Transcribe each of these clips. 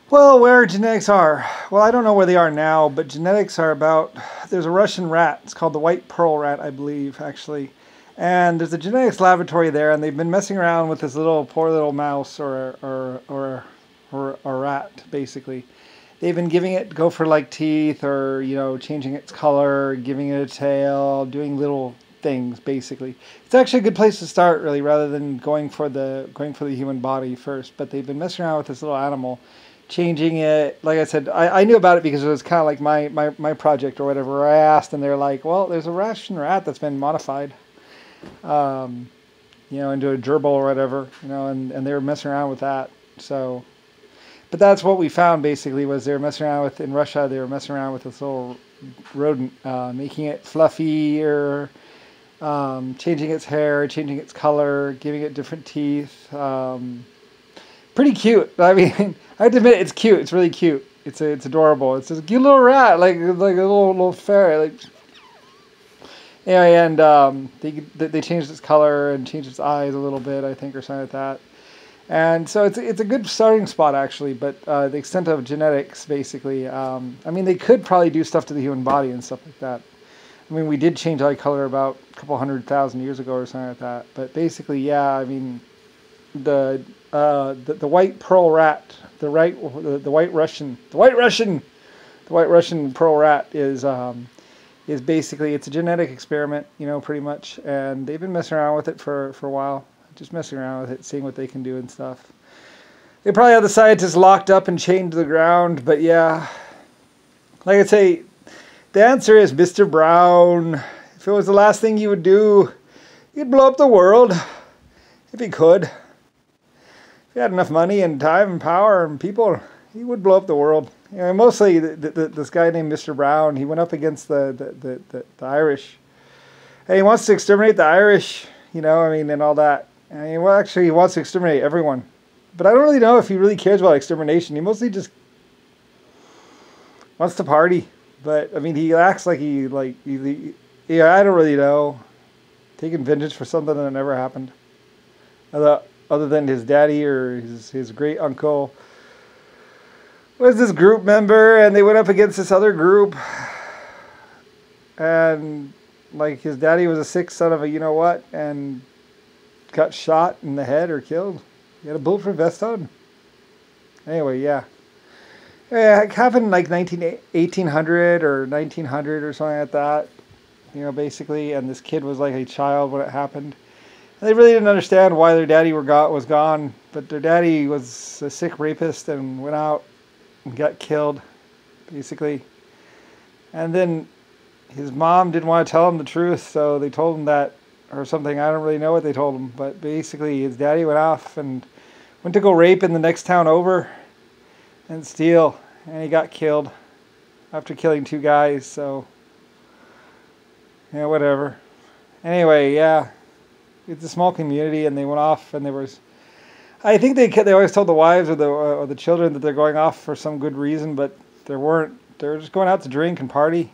Well, where genetics are? Well, I don't know where they are now, but genetics are about. There's a Russian rat. It's called the white pearl rat, I believe, actually. And there's a genetics laboratory there, and they've been messing around with this little poor little mouse or a rat, basically. They've been giving it go for like teeth, or changing its color, giving it a tail, doing little things, basically. It's actually a good place to start, really, rather than going for the human body first. But they've been messing around with this little animal, changing it. Like I said, I knew about it because it was kind of like my project or whatever. I asked, and they're like, "Well, there's a Russian rat that's been modified, um, into a gerbil or whatever, and they were messing around with that." So, but that's what we found basically was they were messing around with in Russia. They were messing around with this little rodent, making it fluffy or changing its hair, changing its color, giving it different teeth. Pretty cute. I mean, I have to admit, it's cute. It's really cute. It's adorable. It's a cute little rat, like a little fairy. Like, anyway, and they changed its color and changed its eyes a little bit, I think, or something like that. And so it's a good starting spot actually. But the extent of genetics, basically, I mean, they could probably do stuff to the human body and stuff like that. I mean, we did change eye color about a couple 100,000 years ago or something like that. But basically, yeah, I mean, the white pearl rat, the white Russian pearl rat is basically, it's a genetic experiment, pretty much, and they've been messing around with it for a while, just messing around with it, seeing what they can do and stuff. They probably have the scientists locked up and chained to the ground, but yeah, like I say, the answer is Mr. Brown. If it was the last thing you would do, you'd blow up the world if he could. If he had enough money and time and power and people, he would blow up the world. Mostly this guy named Mr. Brown, he went up against the Irish. And he wants to exterminate the Irish, and all that. I mean, well, actually, he wants to exterminate everyone. But I don't really know if he really cares about extermination. He mostly just wants to party. But, I mean, he acts like I don't really know. Taking vengeance for something that never happened. Other than his daddy or his great uncle was this group member, and they went up against this other group. And, like, his daddy was a sick son of a you-know-what, and got shot in the head or killed. He had a bulletproof vest on. Anyway, yeah. Yeah, it happened in like 1800 or 1900 or something like that, basically. And this kid was like a child when it happened. And they really didn't understand why their daddy was gone, but their daddy was a sick rapist and went out and got killed, basically. And then his mom didn't want to tell him the truth, so they told him that, or something. I don't really know what they told him, but basically his daddy went off and went to go rape in the next town over and steal, and he got killed after killing 2 guys, so yeah, whatever. Anyway, yeah, it's a small community, and they went off, and I think they always told the wives or the children that they're going off for some good reason, but they weren't. They were just going out to drink and party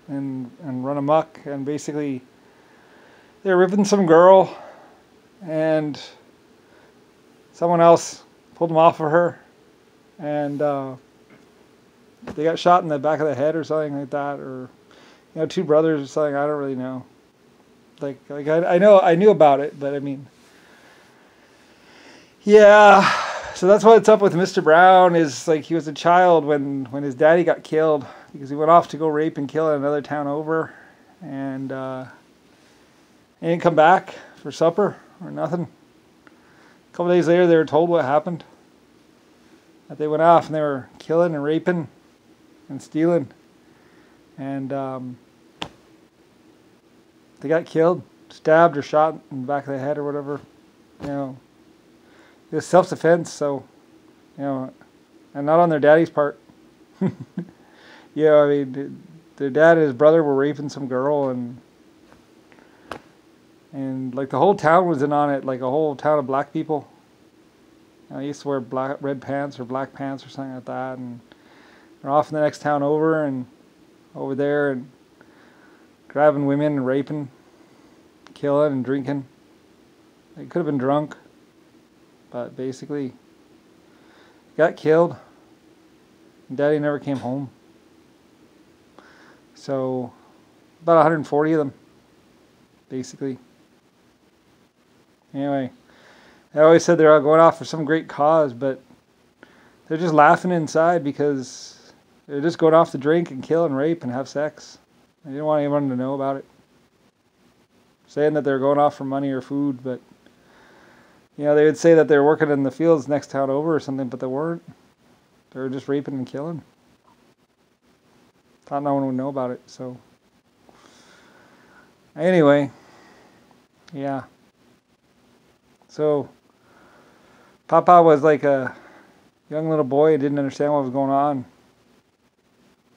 and run amok, and basically they were ripping some girl, and someone else pulled them off of her. And they got shot in the back of the head or something like that, or 2 brothers or something. I don't really know. Like I knew about it, but I mean, yeah. So that's what's up with Mr. Brown. Is like he was a child when his daddy got killed because he went off to go rape and kill in another town over, and he didn't come back for supper or nothing. A couple days later, they were told what happened. That they went off and they were killing and raping and stealing. And they got killed, stabbed or shot in the back of the head or whatever. It was self-defense, so, and not on their daddy's part. I mean, their dad and his brother were raping some girl, and like the whole town was in on it, like a whole town of black people. I used to wear red pants or black pants or something like that, and they're off in the next town over there and grabbing women and raping, killing and drinking. They could have been drunk, but basically got killed. Daddy never came home. So, about 140 of them, basically. Anyway, I always said they're all going off for some great cause, but they're just laughing inside because they're just going off to drink and kill and rape and have sex. They didn't want anyone to know about it. Saying that they're going off for money or food, but they would say that they're working in the fields next town over or something, but they weren't. They were just raping and killing. Thought no one would know about it, so. Anyway, yeah. So, Papa was like a young little boy and didn't understand what was going on.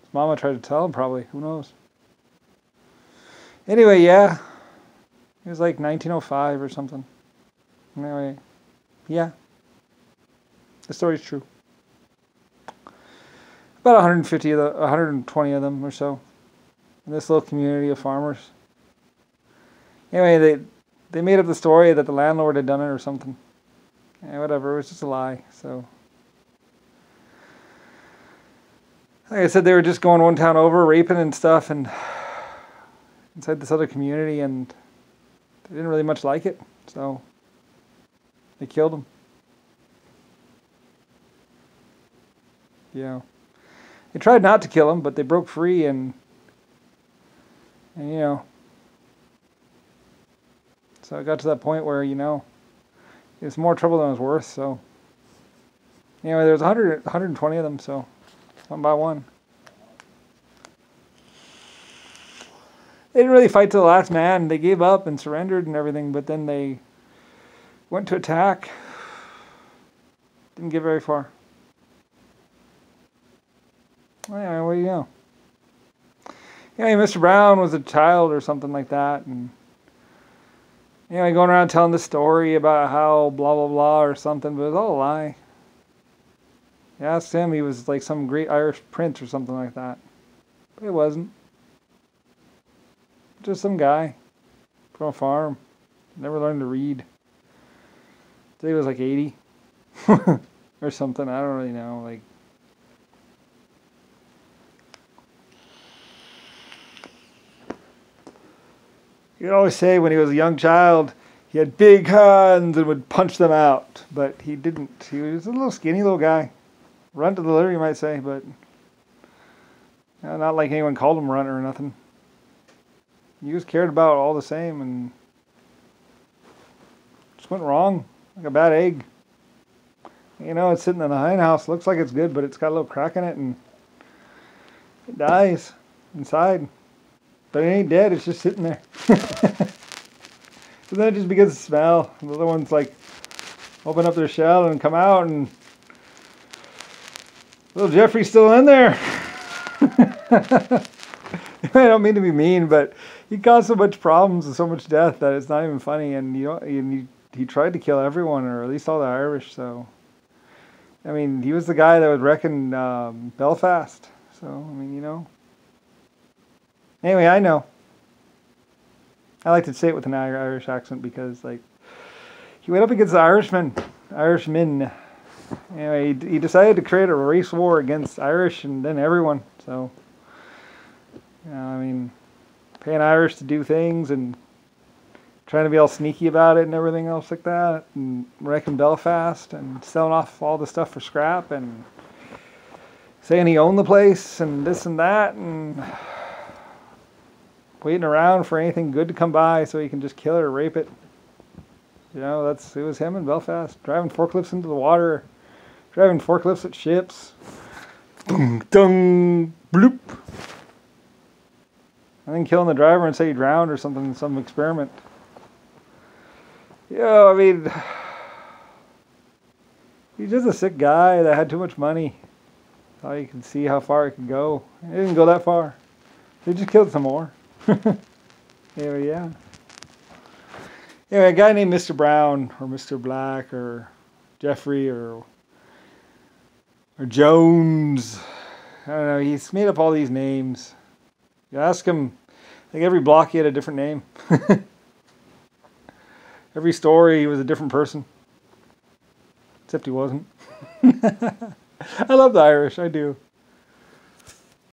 His mama tried to tell him probably, who knows. Anyway, yeah. It was like 1905 or something. Anyway, yeah. The story's true. About 120 of them or so. In this little community of farmers. Anyway, they made up the story that the landlord had done it or something. Yeah, whatever, it was just a lie, so. Like I said, they were just going one town over, raping and stuff, and inside this other community, and they didn't really much like it, so they killed him. Yeah. They tried not to kill him, but they broke free, and so it got to that point where, it was more trouble than it was worth, so. Anyway, there was 120 of them, so one by one. They didn't really fight to the last man. They gave up and surrendered and everything, but then they went to attack. Didn't get very far. Anyway, what do you know? Yeah, Mr. Brown was a child or something like that, and going around telling the story about how blah blah blah or something, but it was all a lie. You asked him, he was like some great Irish prince or something like that. But it wasn't. Just some guy from a farm. Never learned to read. I think he was like 80 or something. I don't really know. Like, he'd always say when he was a young child, he had big hands and would punch them out. But he didn't. He was a little skinny little guy. Run to the litter, you might say, but not like anyone called him runner or nothing. He was cared about all the same, and just went wrong, like a bad egg. It's sitting in the hen house, looks like it's good, but it's got a little crack in it, and it dies inside. But it ain't dead, it's just sitting there. So then it just begins to smell. The other ones like open up their shell and come out, and little Jeffrey's still in there. I don't mean to be mean, but he caused so much problems and so much death that it's not even funny. And he tried to kill everyone, or at least all the Irish. So, I mean, he was the guy that would reckon Belfast. So, I mean, Anyway, I know. I like to say it with an Irish accent because, like, he went up against the Irishmen. Anyway, he decided to create a race war against Irish and then everyone. So, I mean, paying Irish to do things and trying to be all sneaky about it and everything else like that, and wrecking Belfast and selling off all the stuff for scrap and saying he owned the place and this and that, and waiting around for anything good to come by so he can just kill it or rape it. It was him in Belfast, driving forklifts into the water, driving forklifts at ships. Dung, dung, bloop. And then killing the driver and say he drowned or something in some experiment. I mean, he's just a sick guy that had too much money. Thought he could see how far he could go. He didn't go that far. He just killed some more. Anyway, yeah. Anyway, a guy named Mr. Brown or Mr. Black or Jeffrey or Jones. I don't know. He's made up all these names. You ask him, like every block he had a different name. Every story he was a different person. Except he wasn't. I love the Irish, I do.